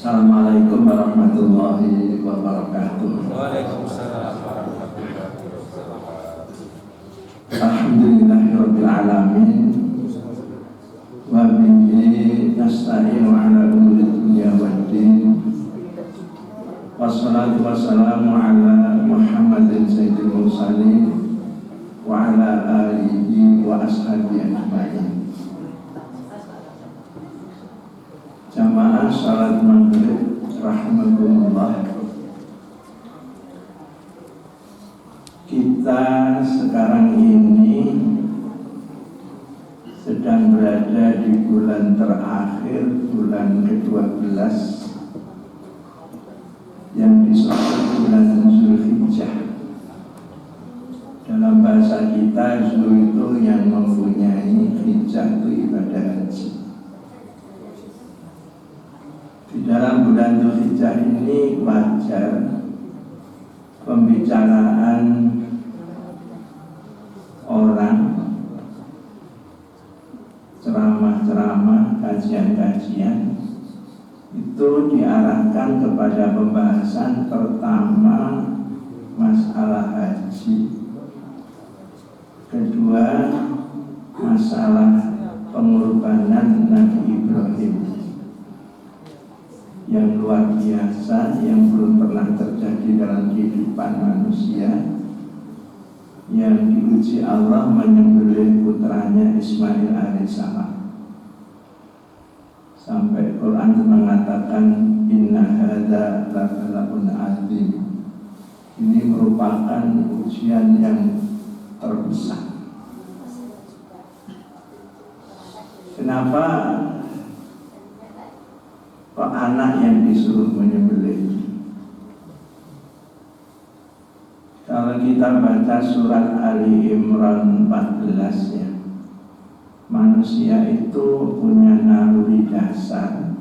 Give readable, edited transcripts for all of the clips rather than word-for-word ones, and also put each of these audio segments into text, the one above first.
Assalamualaikum warahmatullahi wabarakatuh. Waalaikumsalam warahmatullahi wabarakatuh. Alhamdulillahirabbil alamin. Wa bihi nasta'inu ala umuri dunya waddin. Wassalatu wassalamu ala Muhammadin sayyidil mursalin wa ala alihi wa ashabihi ajma'in. Jamaah salat maghrib rahimakumullah. Kita sekarang ini sedang berada di bulan terakhir, bulan ke-12 yang disebut bulan Zulhijjah. Dalam bahasa kita, Zul itu yang mempunyai, Hijjah itu ibadah haji. Di dalam bulan Zulhijjah ini wajar pembicaraan orang, ceramah-ceramah, kajian-kajian itu diarahkan kepada pembahasan pertama masalah haji, kedua masalah pengorbanan Nabi Ibrahim yang luar biasa, yang belum pernah terjadi dalam kehidupan manusia, yang diuji Allah menyembelih putranya Ismail alaihissalam. Sampai Quran mengatakan inna hadza labala'un azim. Ini merupakan ujian yang terbesar. Kenapa kok anak yang disuruh menyembelih? Kalau kita baca surat Ali Imran 14 ya, manusia itu punya naluri dasar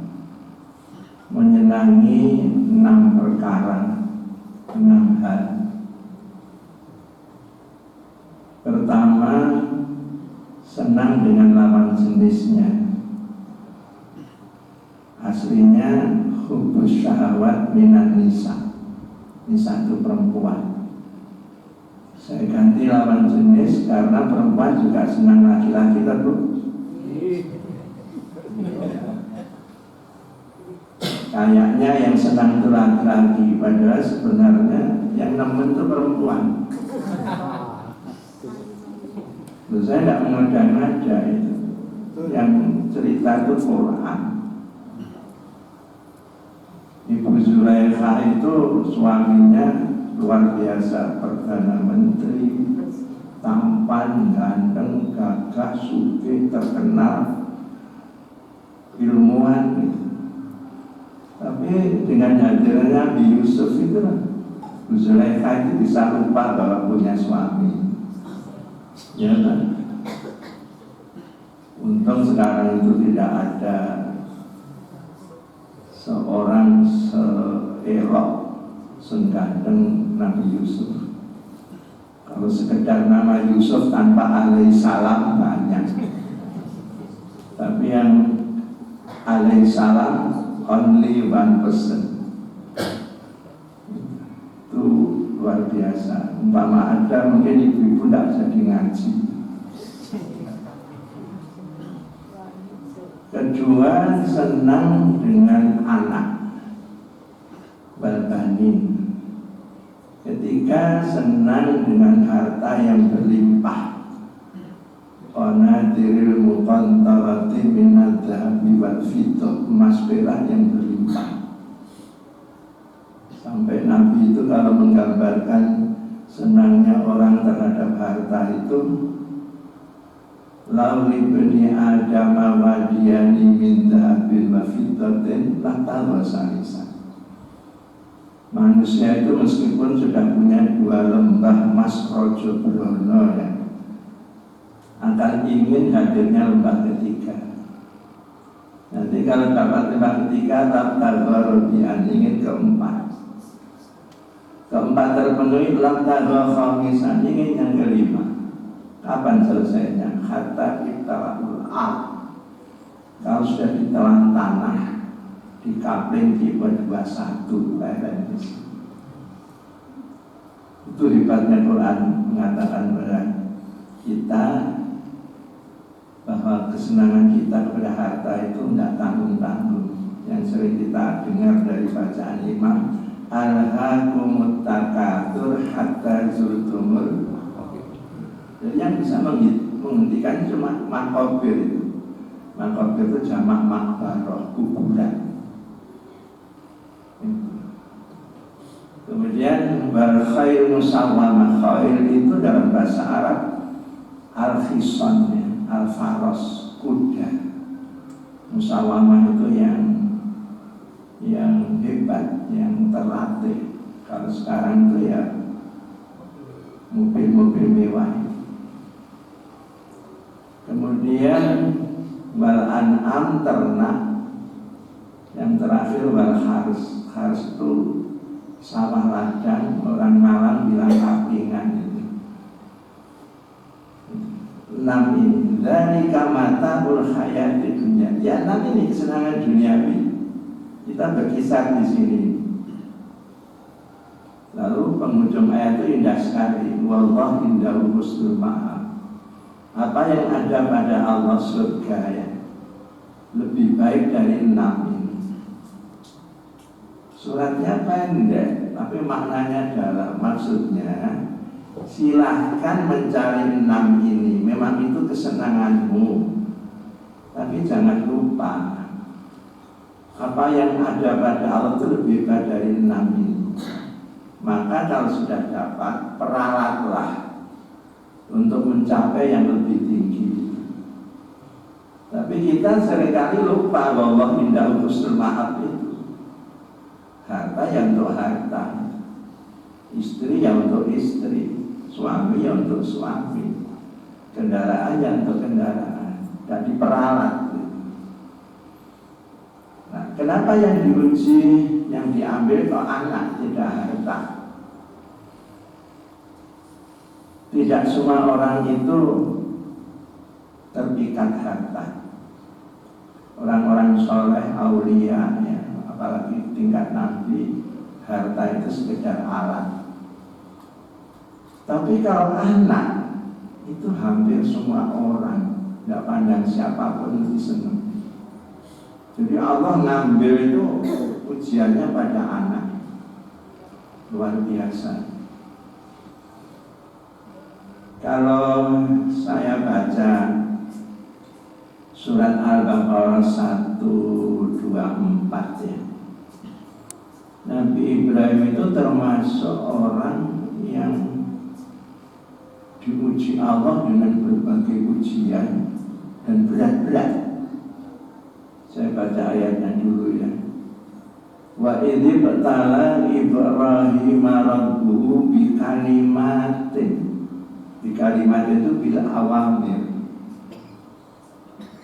menyenangi 6 perkara, 6 hal. Pertama, senang dengan lawan jenisnya. Aslinya hubus syahwat minan nisa. Nisa itu perempuan. Saya ganti lawan jenis karena perempuan juga senang laki-laki kan, Bu? Kayaknya yang senang itu laki-laki, padahal sebenarnya yang nemen itu perempuan. Loh, saya tidak mengada-ngada itu. Yang cerita itu Quran. Ibu Zulaikha itu suaminya luar biasa, Perdana Menteri, tampan, ganteng, gagah, sugih, terkenal, ilmuwan. Tapi dengan hadirnya Nabi Yusuf itu, Ibu Zulaikha itu bisa lupa bahwa punya suami. Ya kan? Untung sekarang itu tidak ada seorang seelok, seganteng Nabi Yusuf. Kalau sekedar nama Yusuf tanpa alaihissalam banyak, tapi yang alaihissalam only one person, itu luar biasa. Umpama ada mungkin ibu-ibu tidak jadi ngaji. Kedua, senang dengan anak, balbanin. Ketiga, senang dengan harta yang berlimpah. Qanadiril muqantarati minadz dzahabi wal fiddah, emas perak yang berlimpah. Sampai Nabi itu kalau menggambarkan senangnya orang terhadap harta itu, lau libni Adam wadiyani min dzahabin wa fiddatin latal wasalisa. Manusia itu meskipun sudah punya 2 lembah emas rojo brono ya, akan ingin hadirnya lembah ketiga. Nanti kalau dapat lembah ketiga, tak taruhian, ingin keempat. Keempat terpenuhi, lam taruh khamisan, ingin yang kelima. Kapan selesainya? Hatta kita al. Kalau sudah ditelan tanah, di kapling tipe 21 PNS. Itu hebatnya Quran mengatakan bahwa kita, bahwa kesenangan kita kepada harta itu tidak tanggung-tanggung. Yang sering kita dengar dari bacaan imam, alhaakumut takatsur hatta zurtumul. Jadi yang bisa menghentikan cuma makobir itu. Makobir itu jamak makbaroh, kuburan. Kemudian wal khair musawwamah, khair itu dalam bahasa Arab al-khison, al-faros, kuda. Musawwamah itu yang hebat, yang terlatih. Kalau sekarang itu ya mobil-mobil mewah. Kemudian wal an'am, ternak. Yang terakhir wal haris. Haris itu sawah ladang, orang Malang bilang kaplingan itu. 6 ini dari kamata hayat di dunia. Ya 6 ini kesenangan duniawi. Kita berkisar di sini. Lalu penghujung ayat itu indah sekali. Wallahu indahu husnul ma'ab. Apa yang ada pada Allah surga ya lebih baik dari 6 ini. Suratnya pendek, tapi maknanya dalam. Maksudnya silahkan mencari 6 ini. Memang itu kesenanganmu, tapi jangan lupa apa yang ada pada Allah itu lebih baik dari 6 ini. Maka kalau sudah dapat, peralatlah untuk mencapai yang lebih tinggi. Tapi kita seringkali lupa bahwa indah husnul ma'ab itu. Harta yang untuk harta, istri yang untuk istri, suami yang untuk suami, kendaraan yang untuk kendaraan. Jadi peralat. Nah, kenapa yang diuji, yang diambil kok anak, tidak harta? Tidak semua orang itu terpikat harta. Orang-orang soleh, aulia, ya, apalagi tingkat nabi, harta itu sekedar alat. Tapi kalau anak, itu hampir semua orang, tidak pandang siapapun itu senang. Jadi Allah ngambil itu ujiannya pada anak. Luar biasa. Kalau saya baca surat Al-Baqarah 124 ya, Nabi Ibrahim itu termasuk orang yang diuji Allah dengan berbagai ujian dan berat-berat. Saya baca ayatnya dulu ya. Wa idzi batala Ibrahim rabbuhu bi kalimatin. Di kalimat itu bila awamir.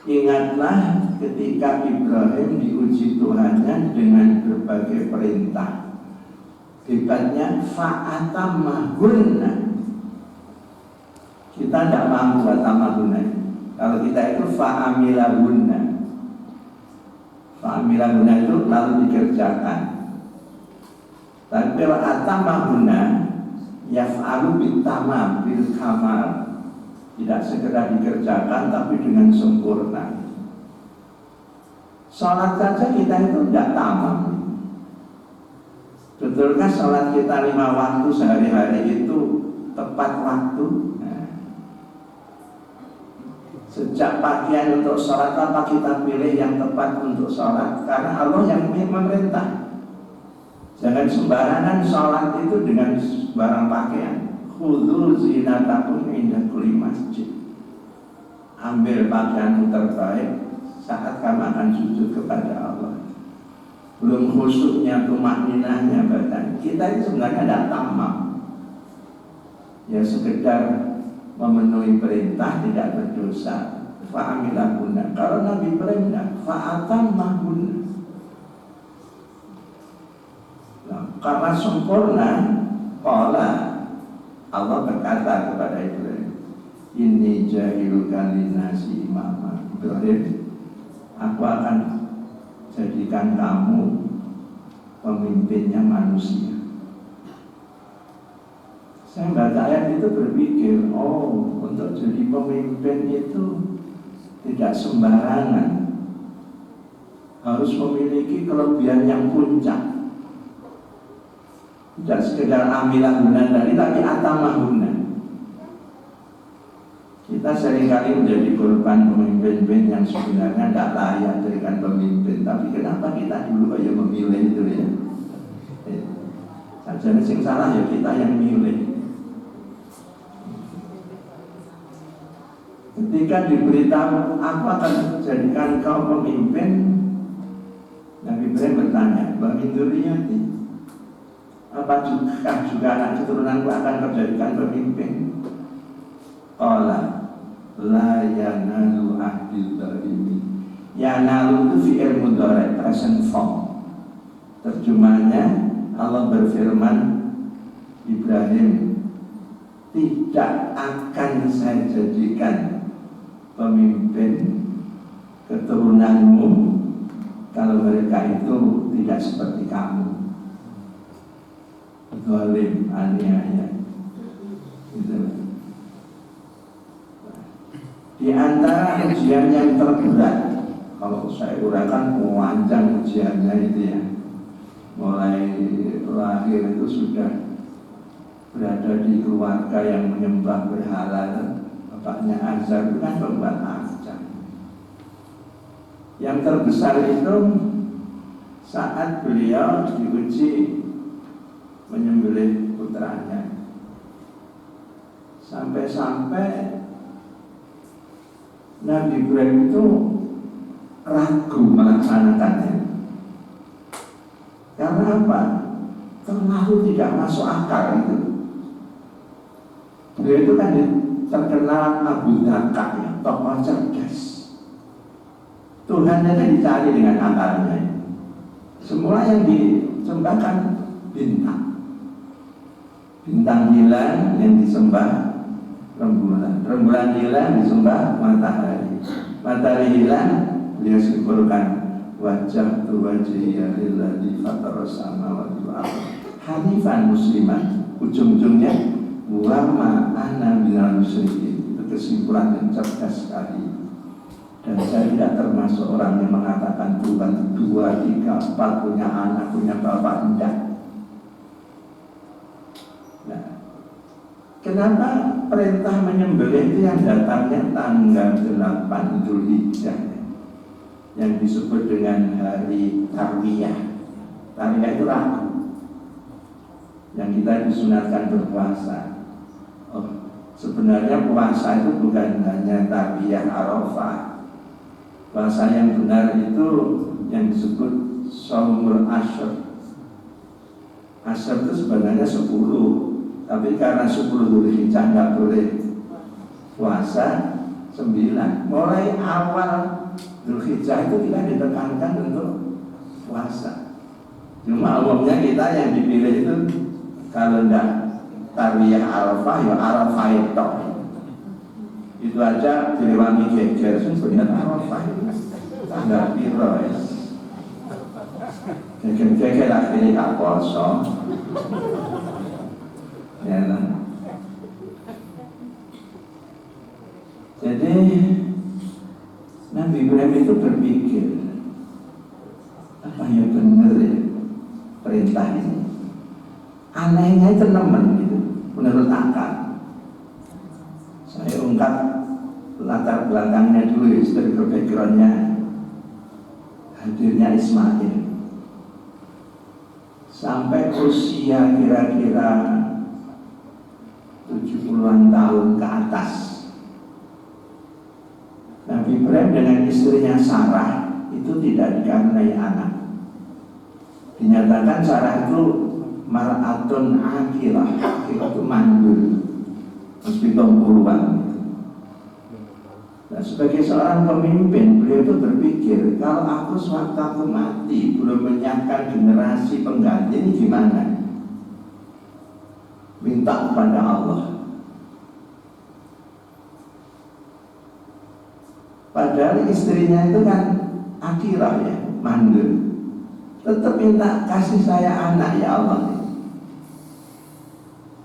Ingatlah ketika Ibrahim diuji Tuhannya dengan berbagai perintah. Hebatnya fa'atamahunna. Kita tidak mampu atamahunna. Kalau kita itu fa'amilahunna. Fa'amilahunna itu lalu dikerjakan. Tapi kalau atamahunna, yaf'alu bitamam bil kamal. Tidak segera dikerjakan tapi dengan sempurna. Sholat saja kita itu tidak tamam. Betulkah sholat kita 5 waktu sehari-hari itu tepat waktu? Nah, sejak pakaian untuk sholat apa kita pilih yang tepat untuk sholat? Karena Allah yang memerintah. Jangan sembarangan sholat itu dengan barang pakaian. Khudhu zinatakum inda kulli masjid. Ambil pakaianmu terbaik saat kamu akan sujud kepada Allah. Belum khusyuknya, tumakninahnya badan. Kita itu sebenarnya tidak tamam. Ya sekedar memenuhi perintah, tidak berdosa. Fa'amilahunna. Kalau Nabi Ibrahim fa'atammahunna. Nah, karena sempurna, Allah berkata kepada Ibrahim, Inni jahiluka linnasi imama. Ibrahim, aku akan jadikan kamu pemimpinnya manusia. Saya baca ayat itu berpikir, oh, untuk jadi pemimpin itu tidak sembarangan, harus memiliki kelebihan yang puncak. Tidak sekedar amilah guna tadi, tapi atamahuna. Kita seringkali menjadi korban pemimpin yang sebenarnya tidak layak jadikan pemimpin. Tapi kenapa kita dulu aja memilih itu ya? Sajane sing salah ya kita yang milih. Ketika diberitahu aku akan jadikan kau pemimpin, Nabi Ibrahim bertanya, bagi dzurriyyati, apa juga anak keturunanku akan terjadikan pemimpin? Qala la yanalu ahdil zalimin. Yanalu itu fi'il mudhari' present form. Terjemahnya Allah berfirman, Ibrahim, tidak akan saya jadikan pemimpin keturunanmu kalau mereka itu tidak seperti kamu, zalim, aniaya. Gitu. Di antara ujian yang terberat, kalau saya uraikan panjang ujiannya itu ya, mulai lahir itu sudah berada di keluarga yang menyembah berhala. Bapaknya Azar itu kan pembuat Azar. Yang terbesar itu saat beliau diuji menyembelih putranya, sampai-sampai Nabi Ibrahim itu ragu melaksanakannya. Karena apa? Terlalu tidak masuk akal itu. Beliau itu kan terkenal Abu Dhaka, ya, tokoh cerdas. Tuhan itu dicari dengan akalnya. Semua yang disembahkan bintang. Bintang hilang yang disembah rembulan. Rembulan hilang disembah matahari. Matahari hilang beliau simpulkan wajah tu wajhiya lilladzi fataras samawati wal ardh hanifan musliman. Ujung-ujungnya wa ma ana minal musyrikin. Itu kesimpulan yang cerdas sekali. Dan saya tidak termasuk orang yang mengatakan Tuhan 2, 3, 4 punya anak, punya bapak. Tidak. Nah, kenapa perintah menyembelih itu yang datangnya tanggal 8 Dzulhijjah, yang disebut dengan hari Tarwiyah. Tarwiyah itu Rabu, yang kita disunatkan berpuasa. Oh, sebenarnya puasa itu bukan hanya Tarwiyah Arafah. Puasa yang benar itu yang disebut Shaumul Ashr. Ashr itu sebenarnya 10, tapi karena 10 Dzulhijjah nggak boleh puasa, 9. Mulai awal Dzulhijjah itu kita ditekankan untuk puasa. Cuma umumnya kita yang dipilih itu kalau enggak Tarwiyah Arafah, ya Arafah itu. Itu aja direwangi geger, sebenarnya Arafah itu tanggal piro ya. Geger-geger akhirnya gak poso. Ya kan? Jadi Nabi Ibrahim itu berpikir, apa ya benar ya perintah ini? Anehnya itu nemen gitu, menurut akal. Saya ungkap latar belakangnya dulu, historical backgroundnya hadirnya Ismail. Sampai usia kira-kira 70-an tahun ke atas, Nabi Ibrahim dengan istrinya Sarah itu tidak dikaruniai anak. Dinyatakan Sarah itu mar'atun akhilah, itu mandul, meskipun puluhan. Nah, sebagai seorang pemimpin, beliau itu berpikir, kalau aku sewaktu aku mati belum menyiapkan generasi pengganti, ini gimana? Minta kepada Allah. Padahal istrinya itu kan Akirah ya, mandul. Tetap minta kasih saya anak ya Allah.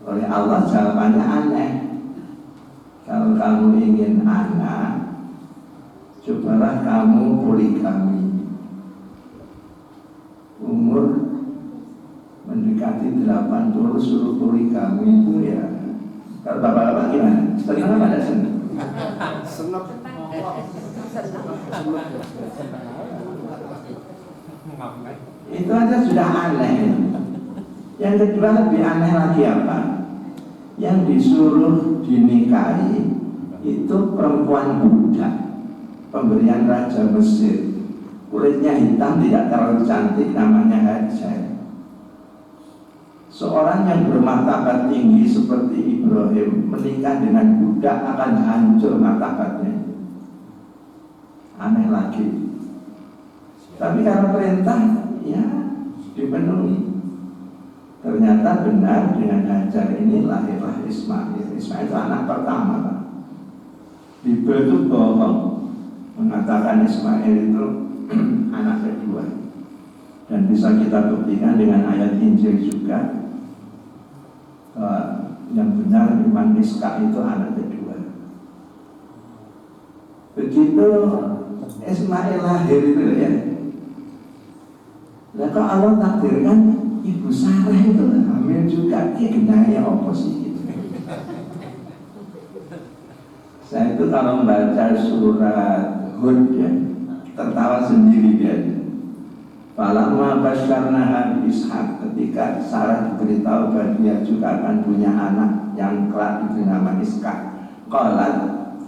Oleh Allah jawabannya aneh. Kalau kamu ingin anak, cobalah kamu poligami. Umur mendekati 80 suruh poligami itu ya. Kalau bapak-bapak gimana? Senang apa tidak senang? Senang. Itu aja sudah aneh. Yang kedua lebih aneh lagi apa? Yang disuruh dinikahi itu perempuan budak, pemberian Raja Mesir. Kulitnya hitam, tidak terlalu cantik, namanya Hajar. Seorang yang bermartabat tinggi seperti Ibrahim menikah dengan budak akan hancur martabatnya. Aneh lagi. Tapi karena perintah, ya dipenuhi. Ternyata benar dengan Hajar ini lahirlah Ismail. Ismail itu anak pertama, Pak. Bibel itu bohong mengatakan Ismail itu anak kedua. Dan bisa kita buktikan dengan ayat Injil juga. Yang benar memang Iska itu anak kedua. Begitu Ismail lahir itu ya. Lah kok Allah takdirkan Ibu Sarah itu hamil juga, dia gendanya apa sih gitu. Saya itu kalau membaca surat Hud ya, tertawa sendiri dia. Falamma basyarnaha bi Ishaq, ketika Sarah diberitahu bahwa dia juga akan punya anak yang kelak diberi nama Ishaq. Qalat,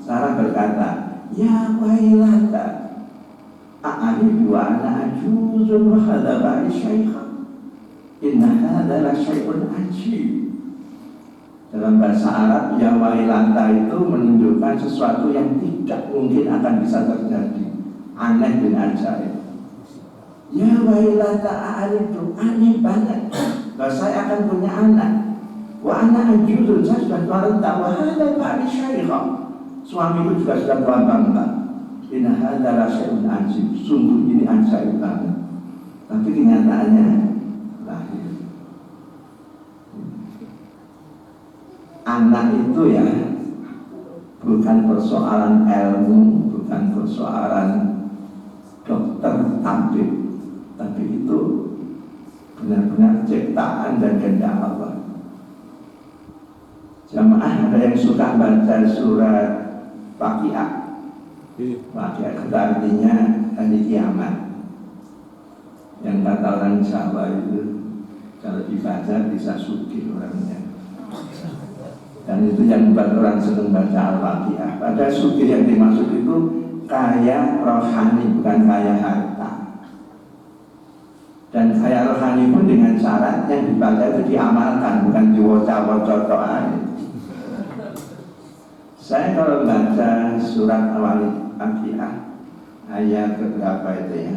Sarah berkata, ya wailata, a'alidu wa ana ajuzun wa hadha ba'i syaikha, inna hadha la syai'un ajib. Dalam bahasa Arab, ya wailata itu menunjukkan sesuatu yang tidak mungkin akan bisa terjadi, aneh dan ajaib. Ya wailata a'alidu, aneh banget bahwa saya akan punya anak. Wa ana ajuzun, saya sudah tua renta. Wa hadha ba'i syaikha, suamiku juga sudah tua bangka. Inna hadza la syai'un ajib, sungguh ini ajaib banget. Tapi kenyataannya lahir. Anak itu ya bukan persoalan ilmu, bukan persoalan dokter tabib, tapi itu benar-benar ciptaan dan kehendak Allah. Jamaah ada yang suka baca surat Waqiah. Waqiah itu artinya hari kiamat. Yang kata orang Jawa itu kalau dibaca bisa sugih orangnya. Dan itu yang membuat orang senang baca Al-Waqiah. Pada sugih yang dimaksud itu kaya rohani, bukan kaya harta. Dan kaya rohani pun dengan syarat yang dibaca itu diamalkan, bukan diwaca-waca doa. Saya kalau baca surat Al-Waqiah ayat berapa itu ya?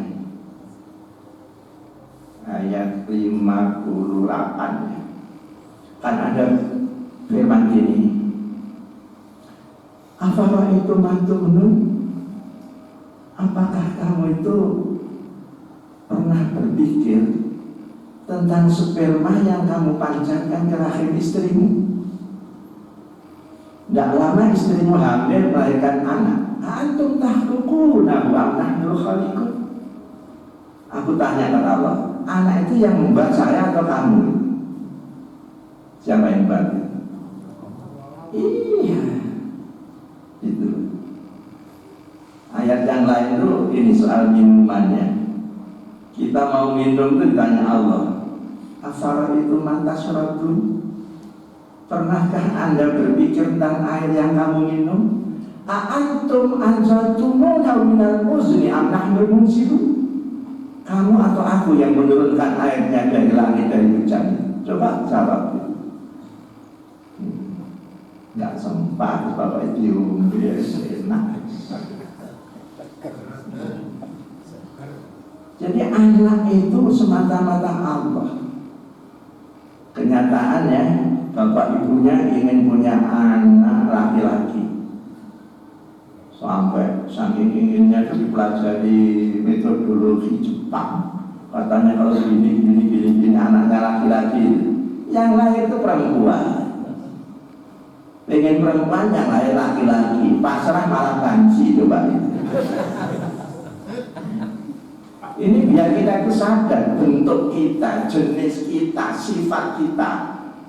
Ayat 58 ya. Kan ada firman gini, apakah itu mantumnu? Apakah kamu itu pernah berpikir tentang sperma yang kamu pancarkan ke rahim istrimu? Tidak lama istrimu hamil melahirkan anak. Antum takhluqunahu am nahnul khaliqun? Aku tanya kepada Allah, anak itu yang membuat saya atau kamu? Siapa yang membuat? Iya, itu. Ayat yang lain itu ini soal minumannya. Kita mau minum itu ditanya Allah, afara itu mantas surabun? Pernahkah Anda berpikir tentang air yang kamu minum? A'antum anzaltumuhu minal muzni am nahnul munzilun? Kamu atau aku yang menurunkan airnya dari langit, dari hujan? Coba jawab. Nggak sempat Bapak itu dia enak. Jadi anak itu semata-mata Allah. Kenyataannya bapak ibunya ingin punya anak laki-laki. Sampai saking inginnya dipelajari metodologi Jepang Jepang. Katanya kalau gini anaknya laki-laki. Yang lahir itu perempuan. Pengen perempuan yang lahir laki-laki, pasrah malah banci coba itu. Ini biar kita itu sadar bentuk kita, jenis kita, sifat kita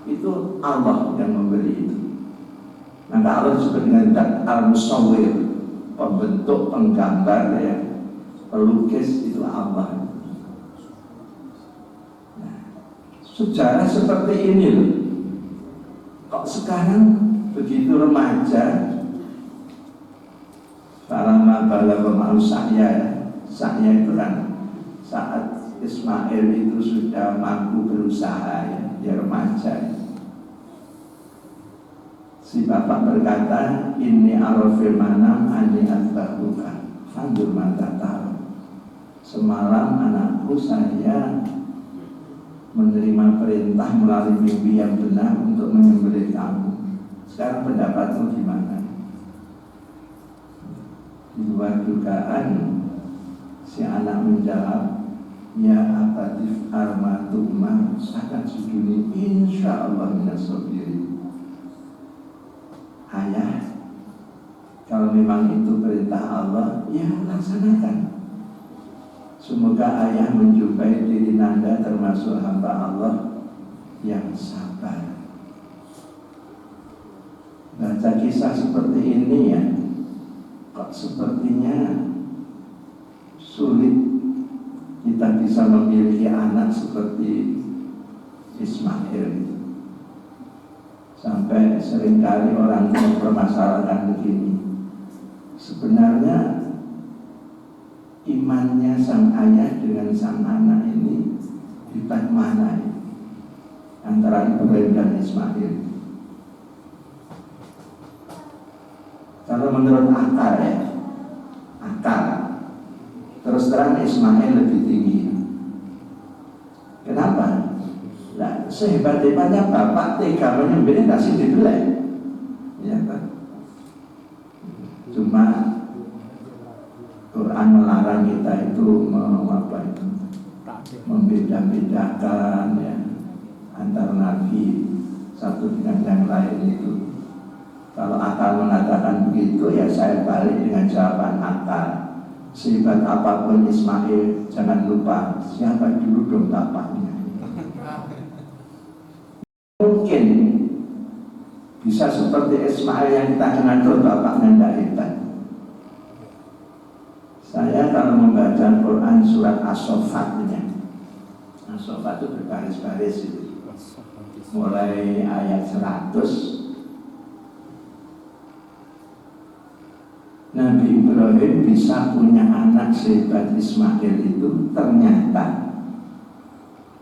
itu Allah yang memberi itu. Maka Allah disebut dengan zat al-musawwir, pembentuk, penggambar, ya, pelukis itu Allah. Nah, sejarah seperti ini loh. Kok sekarang begitu remaja, Falama balagha ma'u sa'ya itu kan saat Ismail itu sudah mampu berusaha, ya, dia remaja. Si bapak berkata, ini arafil manam ani atbahuka fandur mata tahu. Semalam anakku saya menerima perintah melalui mimpi yang benar untuk menyembelih kamu. Sekarang pendapatmu gimana? Di luar dugaan si anak menjawab, ya abatif armatumah sakat sujuni insyaallah minasobirin. Ayah, kalau memang itu perintah Allah, ya laksanakan. Semoga ayah menjumpai diri Nanda termasuk hamba Allah yang sabar. Baca kisah seperti ini ya, kok sepertinya sulit kita bisa memiliki anak seperti Ismail. Sampai seringkali orang mempermasalahkan begini, sebenarnya imannya sang ayah dengan sang anak ini hebat mana ya? Antara Ibrahim dan Ismail. Kalau menurut akal ya, akal, terus terang Ismail lebih tinggi. Kenapa? Nah, sehebat-hebatnya bapak tega menyembelih kasih dibelai, ya kan? Cuma Quran melarang kita itu membeda-bedakan ya antar nabi satu dengan yang lain itu. Kalau akal mengatakan begitu, ya saya balik dengan jawaban akal. Sehebat apapun Ismail, jangan lupa siapa dulu dong bapaknya. Mungkin bisa seperti Ismail yang kita kenal dulu, bapaknya tidak hebat. Saya kalau membaca Quran surat As-Saffat, As-Saffat itu berbaris-baris itu. Mulai ayat 100, Nabi Ibrahim bisa punya anak sehebat Ismail itu ternyata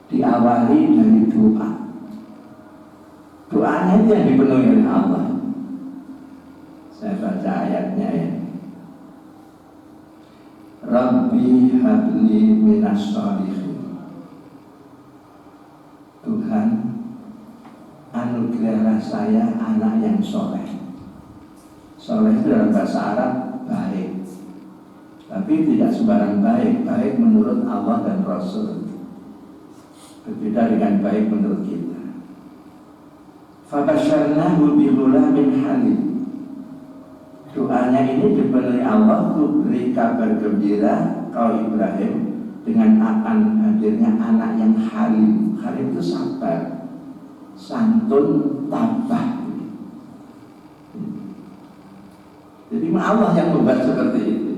diawali dari doa. Doanya itu yang dipenuhi oleh Allah. Saya baca ayatnya ya. Rabbi habli minas sholihin. Tuhan, anugerahilah saya anak yang soleh. Soleh itu dalam bahasa Arab baik, tapi tidak sembarang baik. Baik menurut Allah dan Rasul, berbeda dengan baik menurut kita. Fabasyarnahu bihulamin halim. Doanya ini dipenuhi Allah untuk beri kabar gembira kau Ibrahim dengan akan hadirnya anak yang halim. Halim itu sabar, santun, tabah. Jadi Allah yang membuat seperti itu.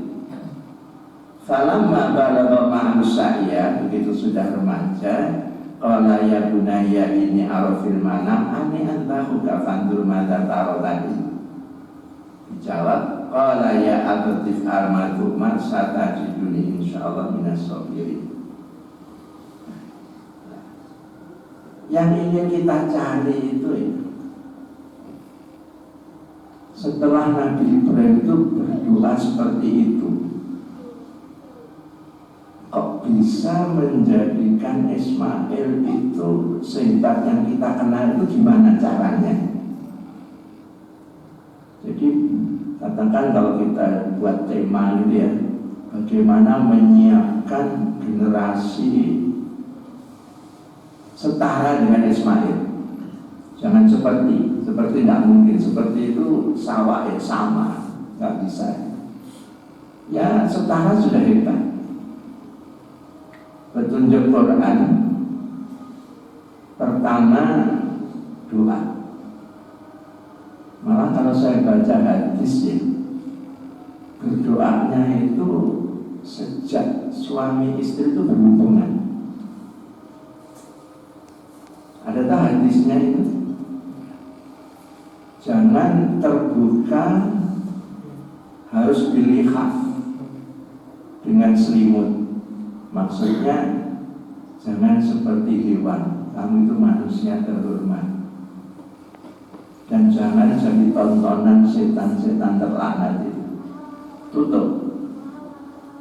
Falamma balagha ma'ahu sa'ya, begitu sudah remaja, qala ya bunayya inni arafil manam anni antahuka fandur madza taro tadi. Dijawab, qala ya abatif armatu ma satajiduni insyaallah minas sabirin. Yang ingin kita cari itu ya, setelah Nabi Ibrahim itu berdoa seperti itu, kok bisa menjadikan Ismail itu sehebat yang kita kenal itu gimana caranya? Jadi katakan kalau kita buat tema gitu ya, bagaimana menyiapkan generasi setara dengan Ismail. Jangan seperti tidak mungkin, seperti itu sawah sama, nggak bisa. Ya setara sudah hebat. Petunjuk Quran pertama doa. Malah kalau saya baca hadis ya, berdoanya itu sejak suami istri itu berhubungan. Ada tak hadisnya itu? Jangan terbuka, harus dilihat dengan selimut. Maksudnya jangan seperti hewan, kamu itu manusia terhormat. Dan jangan jadi tontonan setan-setan terlaknat itu. Tutup.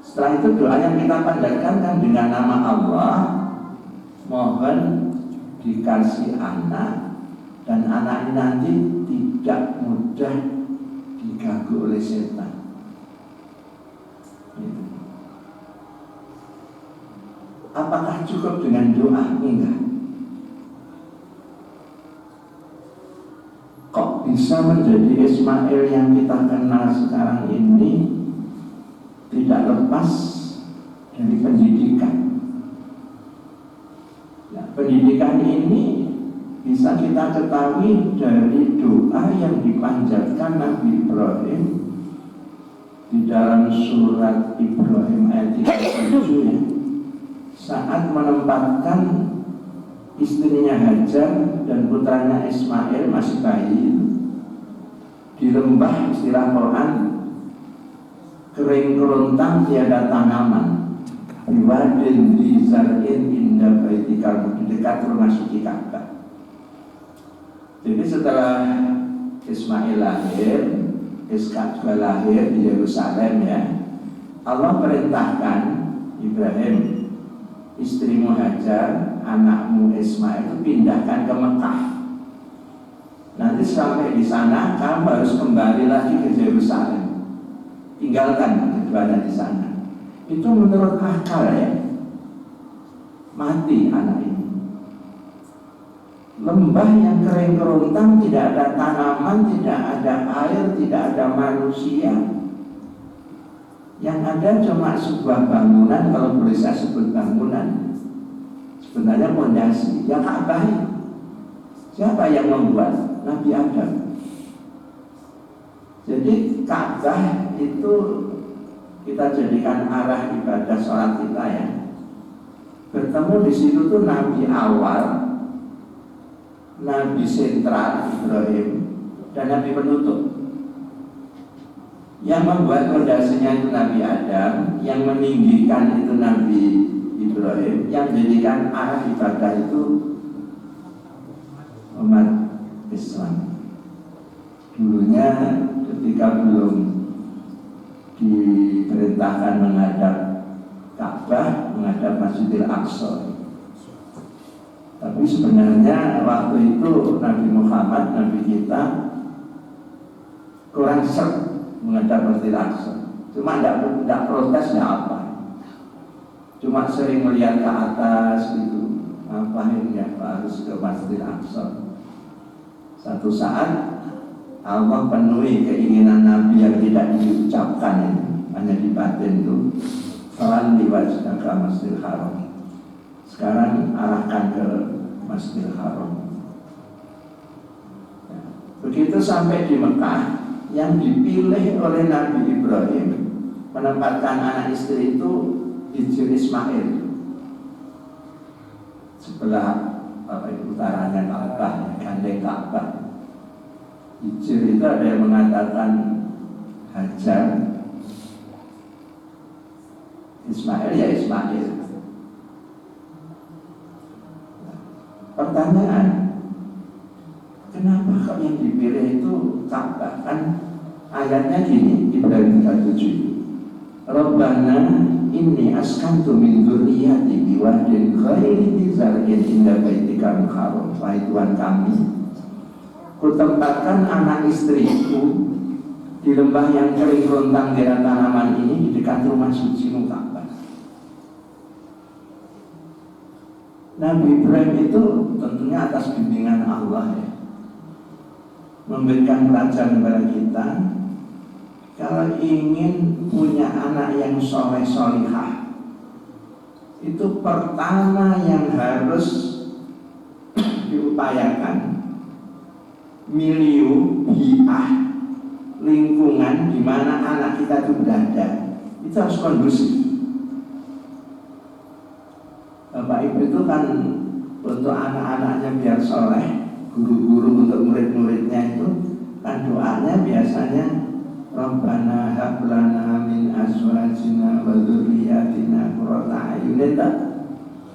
Setelah itu doa yang kita panjatkan kan dengan nama Allah, mohon dikasih anak, dan anak ini nanti tidak mudah diganggu oleh setan. Apakah cukup dengan doa? Enggak. Kok bisa menjadi Ismail yang kita kenal sekarang ini tidak lepas dari pendidikan? Ya, pendidikan ini bisa kita ketahui dari doa yang dipanjatkan Nabi Ibrahim di dalam surat Ibrahim ayat 37 ya, saat menempatkan istrinya Hajar dan putranya Ismail masih bayi di lembah, istilah Quran kering kerontang tiada tanaman, biwadin di zar'in indah baitikal, di dekat rumah suci Ka'bah. Jadi setelah Ismail lahir, Ishak juga lahir di Yerusalem ya, Allah perintahkan Ibrahim, istrimu Hajar, anakmu Ismail itu pindahkan ke Mekah. Nanti sampai di sana kamu harus kembali lagi ke Yerusalem. Tinggalkan keduanya di sana. Itu menurut akal ya. Mati anak ini. Lembah yang kering kerontang, tidak ada tanaman, tidak ada air, tidak ada manusia. Yang ada cuma sebuah bangunan, kalau boleh saya sebut bangunan, sebenarnya pondasi, yang Ka'bah. Siapa yang membuat? Nabi Adam. Jadi Ka'bah itu kita jadikan arah ibadah sholat kita ya. Bertemu di situ tuh Nabi awal, Nabi sentral Ibrahim, dan Nabi penutup. Yang membuat fondasinya itu Nabi Adam, yang meninggikan itu Nabi Ibrahim, yang menjadikan arah ibadah itu umat Islam. Dulunya ketika belum diperintahkan menghadap Ka'bah, menghadap Masjidil Aqsa. Tapi sebenarnya waktu itu Nabi Muhammad, Nabi kita, kurang serg menghadap Masjidil Aqsa. Cuma tidak protes, tidak apa. Cuma sering melihat ke atas gitu. Ngapain ya harus ke Masjidil Aqsa? Satu saat Allah penuhi keinginan Nabi yang tidak diucapkan ini, hanya di batin itu. Salam diwajibkan ke Masjidil Haram. Sekarang arahkan ke Masjidil Haram. Begitu sampai di Mekah, yang dipilih oleh Nabi Ibrahim menempatkan anak istri itu di Hijr Ismail, sebelah utaranya Ka'bah, gandeng Ka'bah. Hijr itu ada yang mengatakan Hajar, Ismail ya Ismail. Pertanyaan, kenapa kok yang dipilih itu Ka'bah? Kan ayatnya gini, Ibrahim 37, Rabbana inni askantu min dzurriyyati biwadin ghairi dzar'in inda baitikal muharram. Wahai Tuhan kami, kutempatkan anak istriku di lembah yang kering rontang tiada tanaman ini, di dekat rumah suci Ka'bah. Nabi Ibrahim itu tentunya atas bimbingan Allah ya, memberikan pelajaran kepada kita. Kalau ingin punya anak yang soleh solihah, itu pertama yang harus diupayakan milieu bi'ah, lingkungan di mana anak kita itu berada, itu harus kondusif. Bapak Ibu itu kan untuk anak-anaknya biar soleh, guru-guru untuk murid-muridnya itu kan doanya biasanya Rabbana hab lana min azwajina wa dzurriyyatina qurrata a'yun.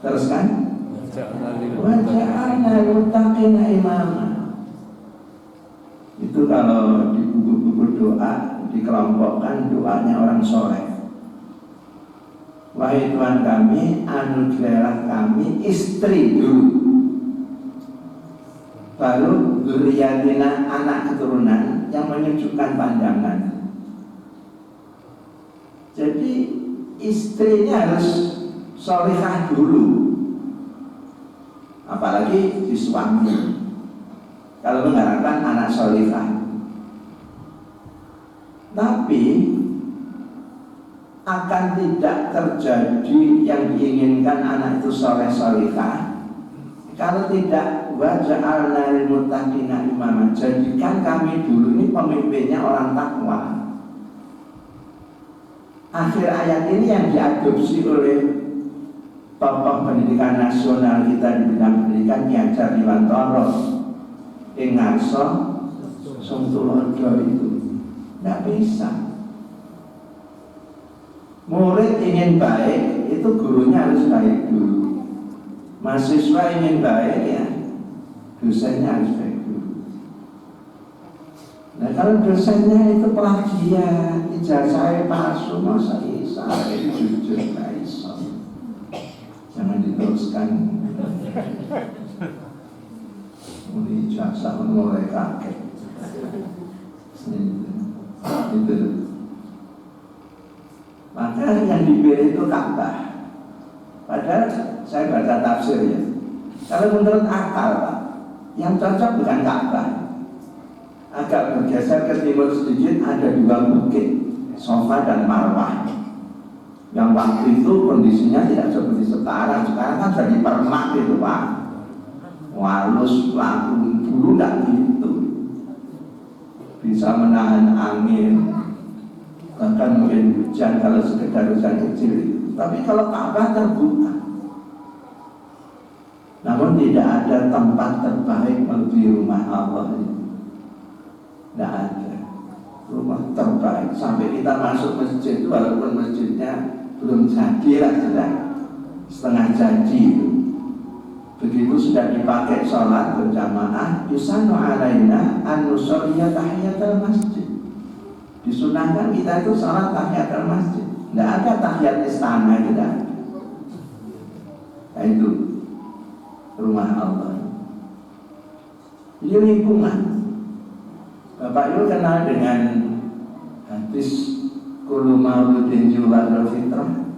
Terus kan? Wa ja'alna lil muttaqina imama. Itu kalau di buku-buku doa dikelompokkan doanya orang soleh. Wahai Tuhan kami, anugerahilah kami istri dulu, baru dzurriyyatina, anak keturunan yang menyejukkan pandangan. Jadi istrinya harus solihah dulu, apalagi di suami kalau mengharapkan anak solihah. Tapi akan tidak terjadi yang diinginkan anak itu soleh solihah kalau tidak waja'alna lil muttaqina imama, jadikan kami dulu ini pemimpinnya orang takwa. Akhir ayat ini yang diadopsi oleh tokoh pendidikan nasional kita di bidang pendidikan, Ki Hajar Dewantara ing ngarsa Sungtulodo itu. Tidak bisa. Murid ingin baik, itu gurunya harus baik dulu. Mahasiswa ingin baik, ya dosennya harus baik dulu. Nah kalau dosennya itu plagiat, ijazahnya palsu, masa bisa itu jujur gak iso. Jangan diteruskan. Ini ijazah mulai kaget. Itu. Maka yang dipilih itu Ka'bah. Padahal saya baca tafsir ya, kalau menurut akal Pak, yang cocok bukan Ka'bah. Agak bergeser ke timur sedikit ada dua bukit, Safa dan Marwah. Yang waktu itu kondisinya tidak seperti sekarang. Sekarang kan jadi permak gitu Pak, walus, laku. Dulu tidak gitu, bisa menahan angin, bahkan mungkin hujan kalau sekedar hujan kecil. Tapi kalau Ka'bah terbuka, namun tidak ada tempat terbaik melebihi rumah Allah ini. Tidak ada rumah terbaik. Sampai kita masuk masjid itu, walaupun masjidnya belum jadi lah, sudah setengah jadi itu. Begitu sudah dipakai sholat berjamaah, yusannu alaina an nusolliya tahiyatul masjid. Disunahkan kita itu sholat tahiyatul masjid. Tidak ada tahiyat istana, tidak ada. Nah, itu rumah Allah. Ini lingkungan. Bapak Ibu kenal dengan hadis kullu mauludin yuladul fitrah.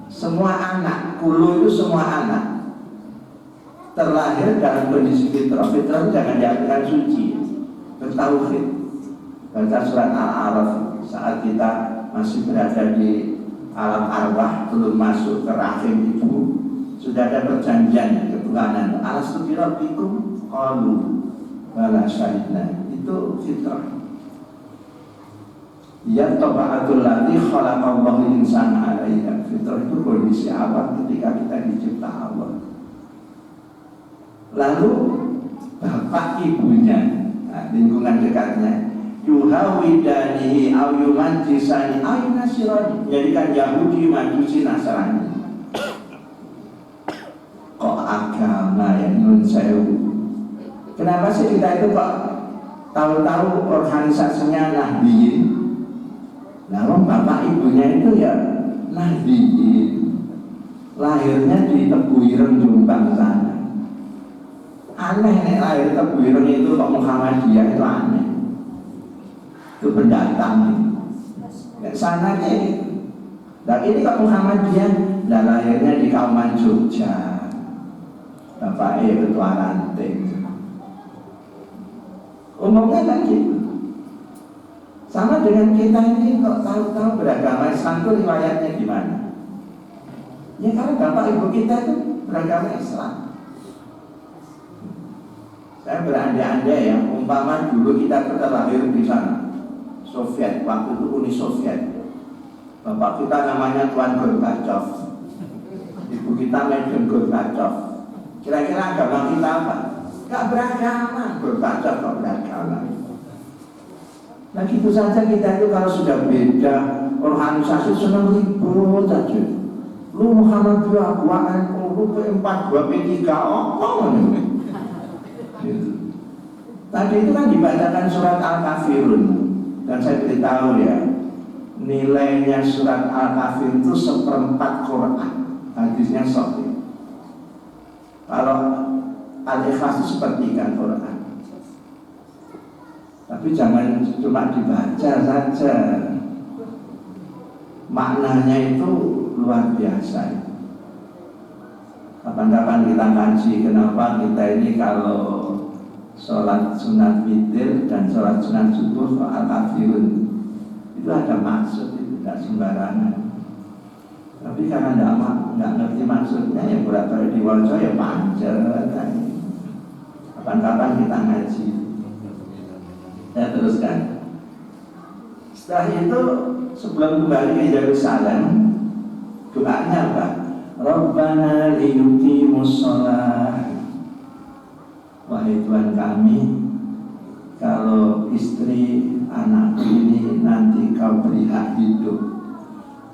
Semua anak, kullu itu semua anak terlahir dalam kondisi fitrah. Fitrah jangan diartikan suci, bertauhid. Baca surat Al-A'raf saat kita masih berada di alam arwah, belum masuk ke rahim ibu, sudah ada perjanjian ketuhanan. Alastu bi rabbikum qalu bala syahidna. Itu fitrah. Ya tabaatul ladzi khalaqallahu insana 'alaiha. Fitrah itu kondisi awal ketika kita dicipta Allah. Lalu bapak ibunya, nah, lingkungan dekatnya, yuhawidanihi au yumanjisani au yunasirani, jadikan Yahudi, Majusi, Nasrani. Kok agama yang nun sewu? Kenapa sih kita itu kok tahu-tahu organisasinya Nahdiyin? Nah, bapak ibunya itu ya Nahdiyin, lahirnya di Tebuireng, Jombang sana. Aneh nih, lahir Tebuireng itu kok Muhammadiyah, itu aneh. Itu pendatang nih. Sana nih. Nah ini kok Muhammadiyah, nah lahirnya di Kauman Jogja. bapaknya ketua ranting. Umumnya kan gitu. Sama dengan kita ini kok tahu-tahu beragama Islam itu riwayatnya gimana? Ya karena bapak ibu kita itu beragama Islam. Saya berandai-andai ya, umpama dulu kita terlahir di sana, Soviet, waktu itu Uni Soviet. Bapak kita namanya Tuan Gorbachev, ibu kita Madam Gorbachev. Kira-kira agama kita apa? Gak beragama, Gorbachev gak beragama. Nah gitu saja kita itu kalau sudah beda organisasi senang ribut aja. Lu Muhammadiyah, gua NU, lu P4, gua P3, Tadi itu kan dibacakan surat Al-Kafirun. Dan saya beritahu ya, nilainya surat Al-Kafirun itu 1/4 Quran. Hadisnya sahih. Kalau Al-Ikhlas itu 1/3 Quran. Tapi jangan cuma dibaca saja. Maknanya itu luar biasa. Kapan-kapan kita kaji kenapa kita ini kalau sholat sunat witir dan sholat sunat subuh Al-Kafirun itu ada maksud, itu tidak sembarangan. Tapi karena tidak ngerti maksudnya ya berat-berat diwaca ya panjang. Kapan-kapan kita ngaji. Saya teruskan. Setelah itu sebelum kembali ke Yerusalem, doanya apa? Rabbana liyuqimus shalah. Wahai Tuhan kami, kalau istri anakku ini nanti kau beri hak hidup,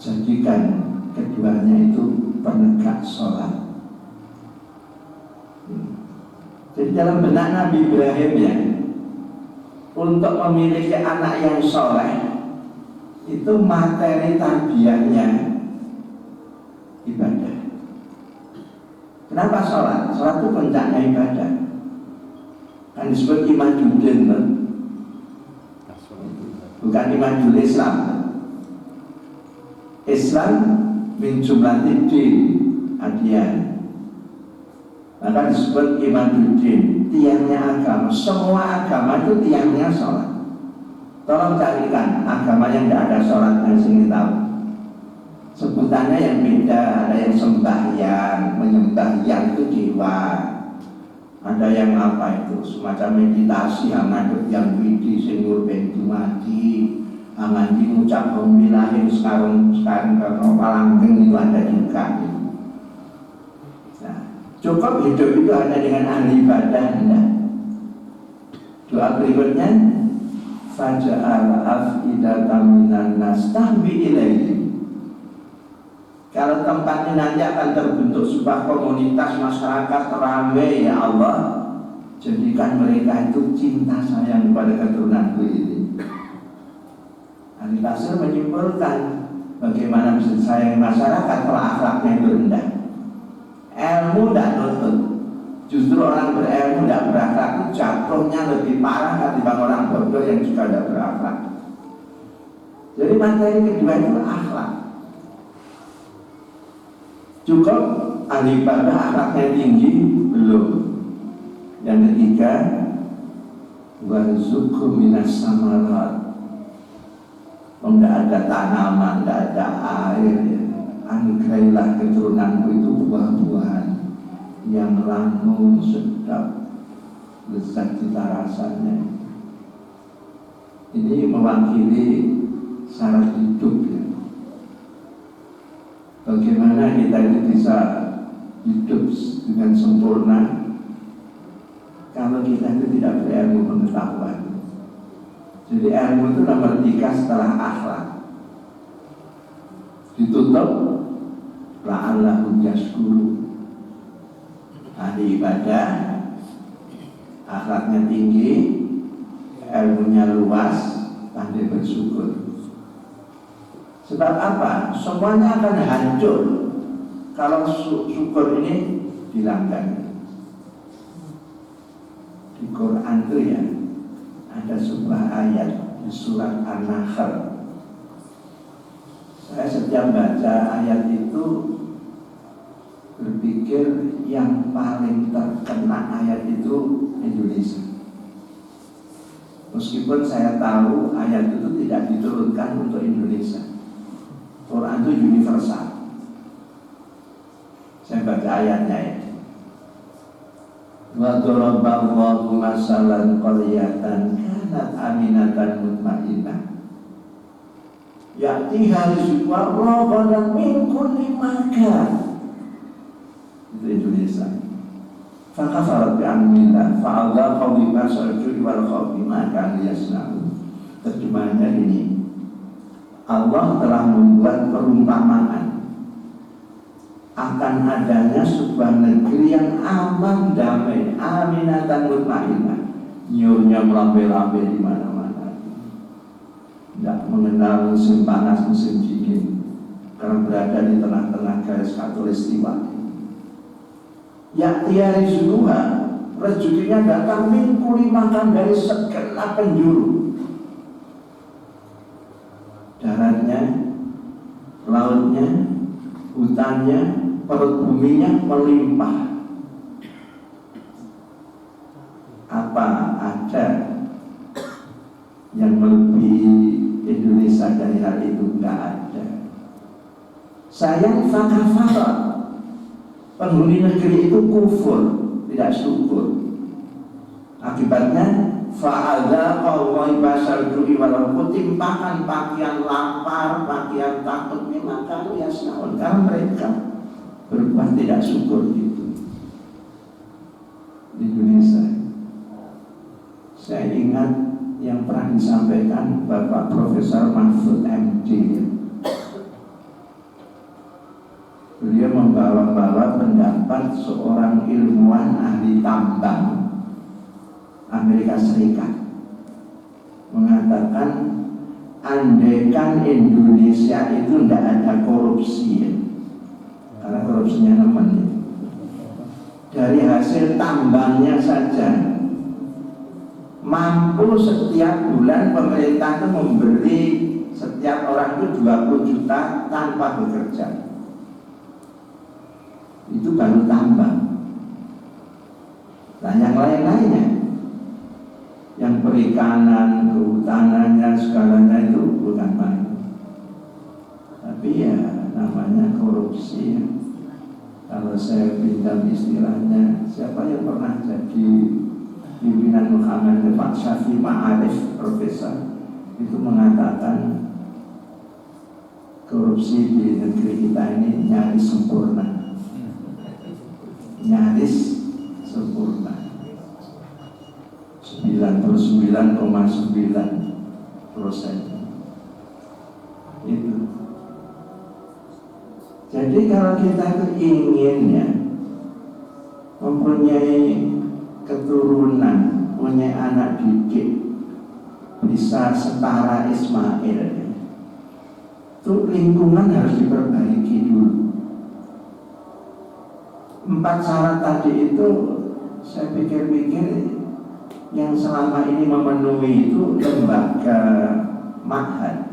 jadikan keduanya itu penegak sholat. Jadi dalam benak Nabi Ibrahim ya, untuk memiliki anak yang soleh itu materi tarbiyahnya ibadah. Kenapa sholat? Sholat itu puncaknya ibadah. Kan disebut imaduddin, bukan imadul Islam. Islam min jumlatil din, adian. Maka disebut imaduddin, tiangnya agama. Semua agama itu tiangnya sholat. Tolong carikan agama yang tidak ada sholatnya, sini tahu. Sebutannya yang beda, ada yang sembahyang, menyembahyang itu dewa. Ada yang apa itu, semacam meditasi, ngadep yang widi, singur bentu mati, nganti ngucap pemilahin sekarang kalau palanggeng itu ada juga. Nah, cukup hidup itu hanya dengan ahli ibadah, enggak? Doa berikutnya, faja'al af'idatan minan nas tahwi ilaihim. Kalau tempat ini nanti akan terbentuk sebuah komunitas masyarakat ramai, ya Allah, jadikan mereka itu cinta sayang kepada keturunanku ini. Ahli tafsir menyimpulkan bagaimana bisa sayang masyarakat kalau akhlaknya itu rendah. Ilmu tidak nutut. Justru orang berilmu tidak berakhlak itu jatuhnya lebih parah ketimbang orang bodoh yang juga tidak berakhlak. Jadi materi kedua itu akhlak. Cukup ahli ibadah akhlaknya tinggi? Belum. Yang ketiga, warzuqhum minas samarat. Tidak ada tanaman, tidak ada air, anugerahilah keturunanku itu buah-buahan yang langgeng, sedap, lezat cita rasanya. Ini mewakili syarat hidup ya. Bagaimana kita itu bisa hidup dengan sempurna kalau kita itu tidak berilmu pengetahuan. Jadi ilmu itu nomor 3 setelah akhlak. Ditutup la'allahum yashkurun. Ahli ibadah, akhlaknya tinggi, ilmunya luas, pandai bersyukur. Sebab apa? Semuanya akan hancur kalau syukur ini dilanggar. Di Quran itu ya ada sebuah ayat di surat An-Nahl. Saya setiap baca ayat itu berpikir yang paling terkena ayat itu Indonesia. Meskipun saya tahu ayat itu tidak diturunkan untuk Indonesia. Quran itu universal. Saya baca ayatnya ya. Wa daraballahu masalan qaryatan kanat aminatan mutmainnah ya'tiha rizquha ragadan min kulli makan. Itu Indonesia. Fakafarat bi'anillah fa'adha qawmi basarjuri wal khawfi maka liyasna'u. Terjemahannya ini, Allah telah membuat perumpamaan akan adanya sebuah negeri yang aman, damai, aminatan mutmainnah, nyurnya melambai-lambai di mana-mana, tidak mengenal musim panas, musim dingin, karena berada di tengah-tengah garis khatulistiwa. Ya'tiha rizquha, rezekinya datang min kulli makan, dari segenap penjuru. Daratnya, lautnya, hutannya, perut buminya melimpah. Apa ada yang melebihi Indonesia dari hal itu? Enggak ada. Sayang fakafara, penghuni negeri itu kufur, tidak syukur. Akibatnya fa'adha qawwai basar du'i walau timpakan pakaian lapar, pakaian takut, maka yasnaun, karena mereka berbuat tidak syukur gitu. Di Indonesia, saya ingat yang pernah disampaikan Bapak Profesor Mahfud MD. Beliau membawa pendapat seorang ilmuwan ahli tambang Amerika Serikat, mengatakan andaikan Indonesia itu tidak ada korupsi ya, karena korupsinya nemen ya, dari hasil tambangnya saja mampu setiap bulan pemerintah itu memberi setiap orang itu 20 juta tanpa bekerja. Itu baru tambang. Nah yang lain-lainnya, yang perikanan, kehutanannya, segalanya itu bukan main. Tapi ya namanya korupsi ya. Kalau saya pinjam istilahnya, siapa yang pernah jadi pimpinan Muhammad Pak Syafi Ma'arif, profesor, itu mengatakan korupsi di negeri kita ini nyaris sempurna. Nyaris sempurna, 99,9% itu. Jadi kalau kita itu ingin ya mempunyai keturunan, punya anak didik bisa setara Ismail, itu lingkungan harus diperbaiki dulu. 4 syarat tadi itu saya pikir-pikir yang selama ini memenuhi itu lembaga ma'had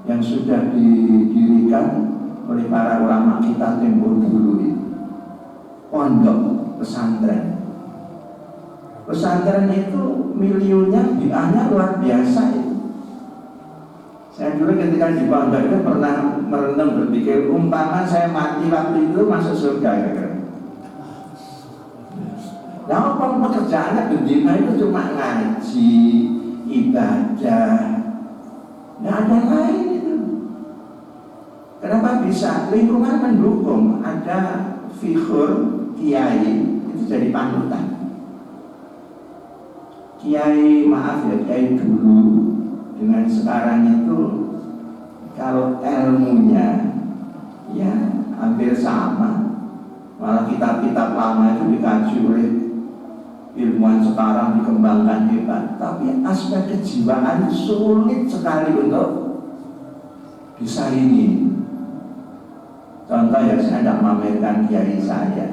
yang sudah didirikan oleh para ulama kita tempo dulu itu, pondok pesantren. Pesantren itu miliunnya, biayanya luar biasa itu. Saya dulu ketika di pondok itu pernah merenung berpikir, umpama saya mati waktu itu masuk surga kira-kira. Nah, pekerjaannya bendina itu cuma ngaji, ibadah, nggak ada lain itu. Kenapa bisa? Lingkungan mendukung, ada figur kiai itu jadi panutan. Kiai, maaf ya, kiai dulu dengan sekarang itu kalau ilmunya ya hampir sama, malah kitab-kitab lama itu dikaji oleh ilmuwan sekarang dikembangkan hebat, tapi aspek kejiwaan sulit sekali untuk disaingi. Contoh ya, saya tidak memamerkan kiai saya,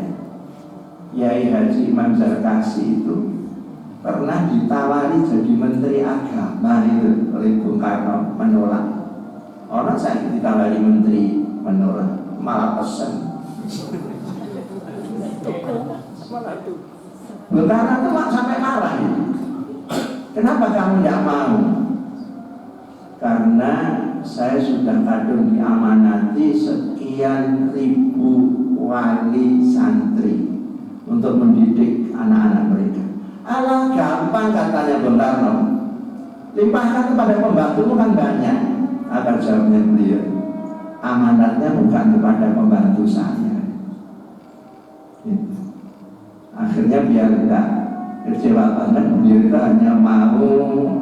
Kiai Haji Imam Zarkasi itu pernah ditawari jadi menteri agama itu oleh Bung Karno, menolak. Orang saya ditawari menteri menolak, malah pesen. Bung Karno itu sampai marah ya. Kenapa kamu tidak mau? Karena saya sudah kadung diamanati sekian ribu wali santri untuk mendidik anak-anak mereka. Alah gampang katanya Bung Karno, limpahkan kepada pembantumu kan banyak. Akan jawabnya beliau, amanatnya bukan kepada pembantu saya. Akhirnya biar tidak kecewa banget, beliau itu hanya mau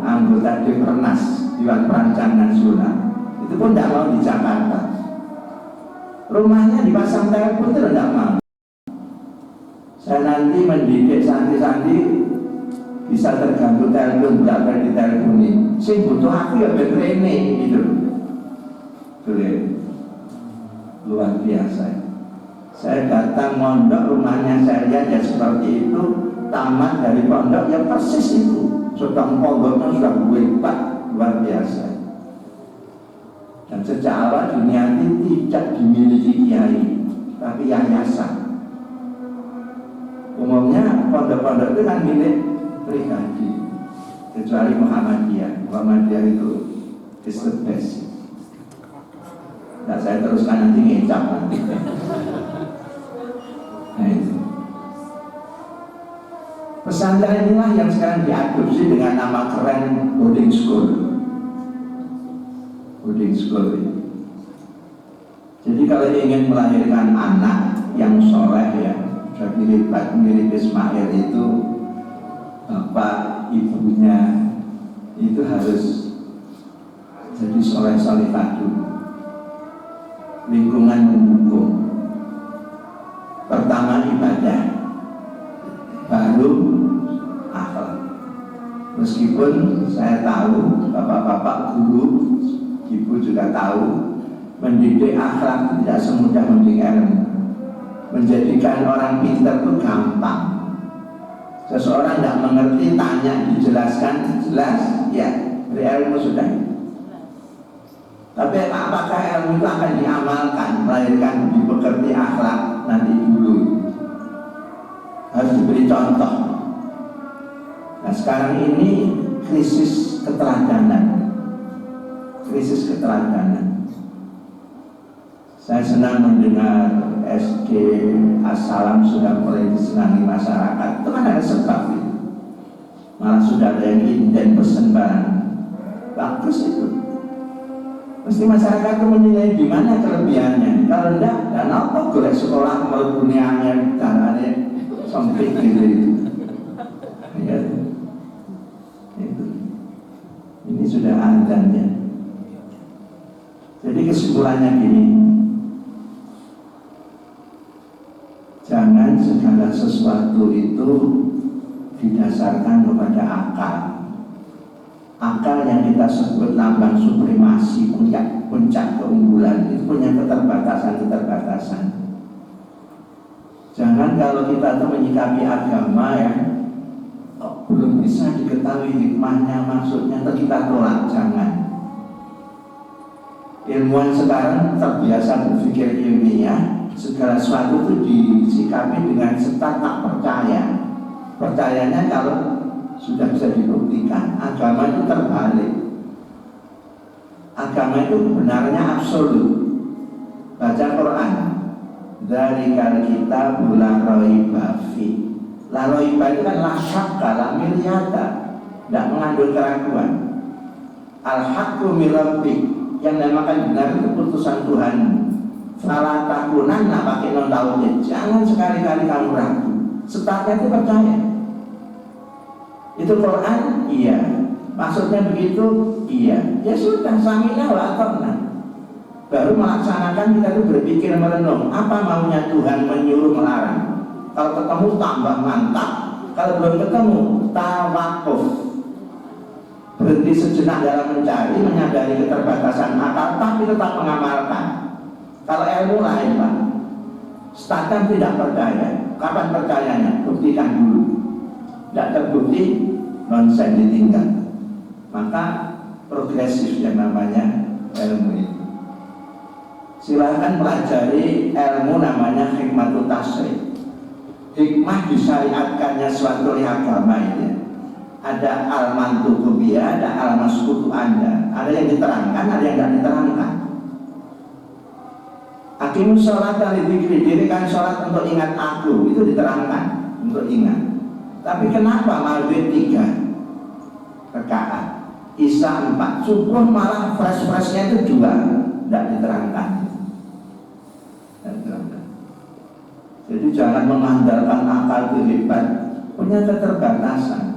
anggota Depernas Dewan Perancang Nasional. Itu pun tidak mau di Jakarta. Rumahnya dipasang telepon itu tidak mau. Saya nanti mendidik santri-santri bisa terganggu telepon, tidak boleh diteleponin. Sing butuh aku ya bertraining gitu. Luar biasa. Saya datang mondok, rumahnya saya lihat ya seperti itu. Tamat dari pondok ya persis itu. Sudah pondoknya sudah hebat, luar biasa. Dan sejak awal dunia ini tidak dimiliki kiai, tapi yayasan. Umumnya pondok-pondok itu kan milik pribadi, kecuali Muhammadiyah. Muhammadiyah itu is the best. Nah, saya teruskan nanti ngecap nanti. Nah itu. Pesantren inilah yang sekarang diadopsi dengan nama keren boarding school. Boarding school ini. Jadi kalau ingin melahirkan anak yang soleh ya, jadi hebat mirip Ismail itu, bapak ibunya itu harus jadi soleh-solehah dulu. Lingkungan mendukung. Pertama ibadah, baru akhlak. Meskipun saya tahu bapak-bapak guru, ibu juga tahu, mendidik akhlak tidak semudah mendidik ilmu. Menjadikan orang pintar itu gampang. Seseorang tidak mengerti, tanya, dijelaskan, jelas, ya, dari ilmu sudah. Tapi apakah ilmu itu akan diamalkan, melahirkan dipekerti akhlak nanti dulu? Harus diberi contoh. Nah sekarang ini krisis keteladanan. Krisis keteladanan. Saya senang mendengar SD Assalam sudah mulai disenangi masyarakat. Itu kan ada sebab itu. Malah sudah ada yang inden pesen barang. Bagus itu. Mesti masyarakat itu menilai di mana kelebihannya. Kalau enggak, dan apa golek sekolah kalau dunianya caranya sempit gitu itu. Ya. Itu. Ini sudah azannya. Jadi kesimpulannya gini. Jangan segala sesuatu itu didasarkan kepada akal. Akal yang kita sebut lambang supremasi, puncak keunggulan, itu punya keterbatasan-keterbatasan. Jangan kalau kita itu menyikapi agama ya, belum bisa diketahui hikmahnya, maksudnya, itu kita tolak, jangan. Ilmuwan sekarang terbiasa berpikir ilmiah, segala sesuatu itu disikapi dengan serta tak percaya. Percayanya kalau sudah bisa dibuktikan. Agama itu terbalik. Agama itu benarnya absolut. Baca Quran, dari kali kita bulan roiba fi. La roiba itu kan la syakka, la milyata, tidak mengandung keraguan. Al-haqqu min rabbik, yang namakan benar itu keputusan Tuhan. Salah takunan, nah pakai non tauhid. Jangan sekali-kali kamu ragu. Setaknya itu percaya. Itu Quran, iya. Maksudnya begitu, iya. Ya sudah, sami'na wa ata'na. Baru melaksanakan kita itu berpikir merenung. Apa maunya Tuhan menyuruh melarang? Kalau ketemu tambah mantap. Kalau belum ketemu, tawakuf. Berhenti sejenak dalam mencari, menyadari keterbatasan akal, tapi tetap mengamalkan. Kalau ilmu lain Pak, setakat tidak percaya. Kapan percayanya? Buktikan dulu. Tidak terbukti, nonsen ditinggal. Maka progresif yang namanya ilmu itu. Silahkan pelajari ilmu namanya hikmatut tasrif. hikmah disyariatkannya suatu agama ini. Ada al-mantuqubiyah, ada al-maskutu anda. Ada yang diterangkan, ada yang tidak diterangkan. Aqimus sholata lidzikri, dirikan sholat untuk ingat aku, itu diterangkan untuk ingat. Tapi kenapa maghrib 3 rakaat, isya 4, subuh malah fresh-freshnya itu 2, tidak diterangkan. Jadi jangan mengandalkan akal itu hebat, punya keterbatasan.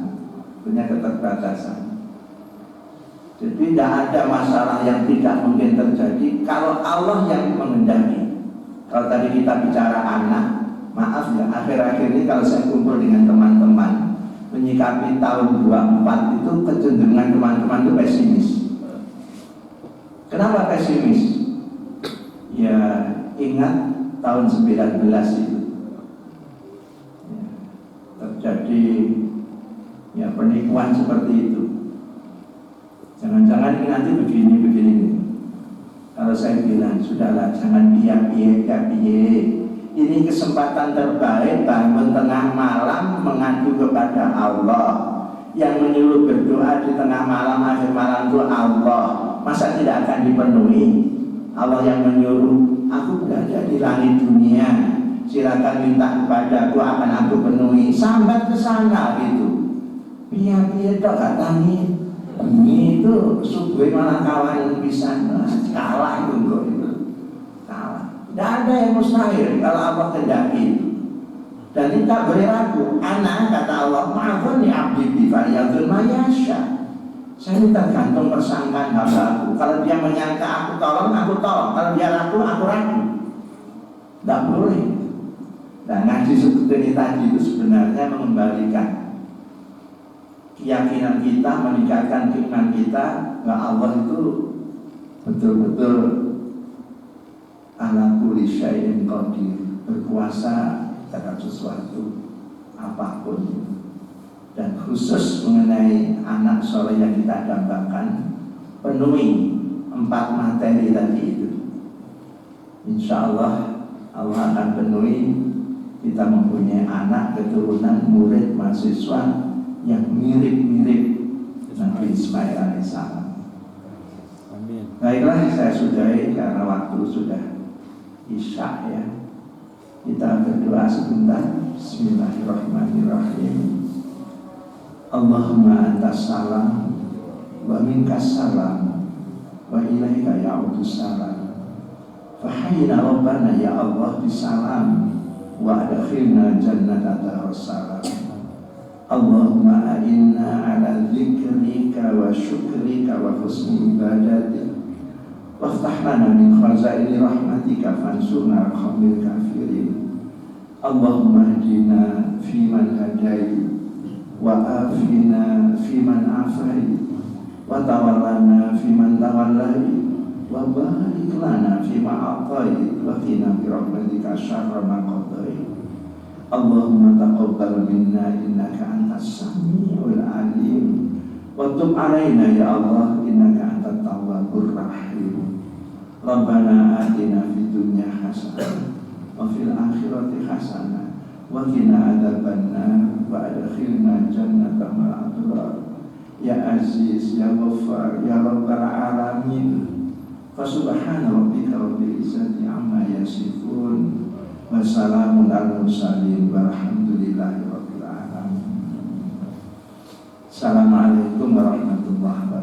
Jadi tidak ada masalah yang tidak mungkin terjadi kalau Allah yang menghendaki. Kalau tadi kita bicara anak, maaf ya, akhir-akhir ini kalau saya kumpul dengan teman-teman menyikapi tahun 24 itu kecenderungan teman-teman itu pesimis. Kenapa pesimis? Ya ingat tahun 19 itu ya, terjadi ya penipuan seperti itu. Jangan-jangan ini nanti begini. Kalau saya bilang sudahlah, jangan piye. Ini kesempatan terbaik bangun tengah malam mengadu kepada Allah. Yang menyuruh berdoa di tengah malam, akhir malam itu Allah. Masa tidak akan dipenuhi? Allah yang menyuruh, aku berada di langit dunia, silakan minta kepadaku, akan aku penuhi. Sambat ke sana gitu. Piye tok gak tangi. Ini itu subuh malah kawan bisa kalah itu kok itu. Kalah. Tidak ada yang mustahil kalau Allah kehendaki. Dan tidak boleh ragu. Anak kata Allah, ma'afani abdi bifariyatul mayasya. Saya ini tergantung persangkaan hambaku. Kalau dia menyangka aku tolong. Kalau dia ragu, aku ragu. Tidak boleh. Dan ngaji seperti ini tadi itu sebenarnya mengembalikan keyakinan kita, meningkatkan keimanan kita bahwa Allah itu betul-betul ala kulli syai'in qadir, berkuasa terhadap sesuatu apapun. Dan khusus mengenai anak soleh yang kita dambakan, penuhi 4 materi tadi itu. Insya Allah Allah akan penuhi. Kita mempunyai anak, keturunan, murid, mahasiswa yang mirip-mirip Nabi Ismail alaihissalam. Amin. Baiklah, saya sudahi karena waktu sudah isya ya. Kita berdoa sebentar. Bismillahirrahmanirrahim. Allahumma antas salam wa minkas salam wa ilaika ya'udus salam. Fahayyina rabbana ya Allah bisalam wa adkhilna jannata darussalam. Allahumma a'inna ala dzikrika wa syukrika wa husni ibadatik waftah lana min khazaini rahmatika fansurna al-qawmil kafirin. Allahumma hdina fiman hadait wa afina fiman afait wa tawallana fiman tawallait wa barik lana fima a'tait wa qina bi rahmatika syarra ma qadait. Allahumma taqabbal minna innaka antas samiul alim wa tub alaina ya Allah innaka antat tawwabur rahim. Rabbana atina fid dunya hasanah wa fil akhirati hasanah wa qina adzabannar wa adkhilna jannata ma'al abrar. Ya Aziz ya Ghaffar ya Rabbal alamin. Fa subhana rabbika rabbil izzati amma yasifun. Wassalamun ala mursalin walhamdulillahi rabbil alamin. Assalamualaikum warahmatullahi wabarakatuh.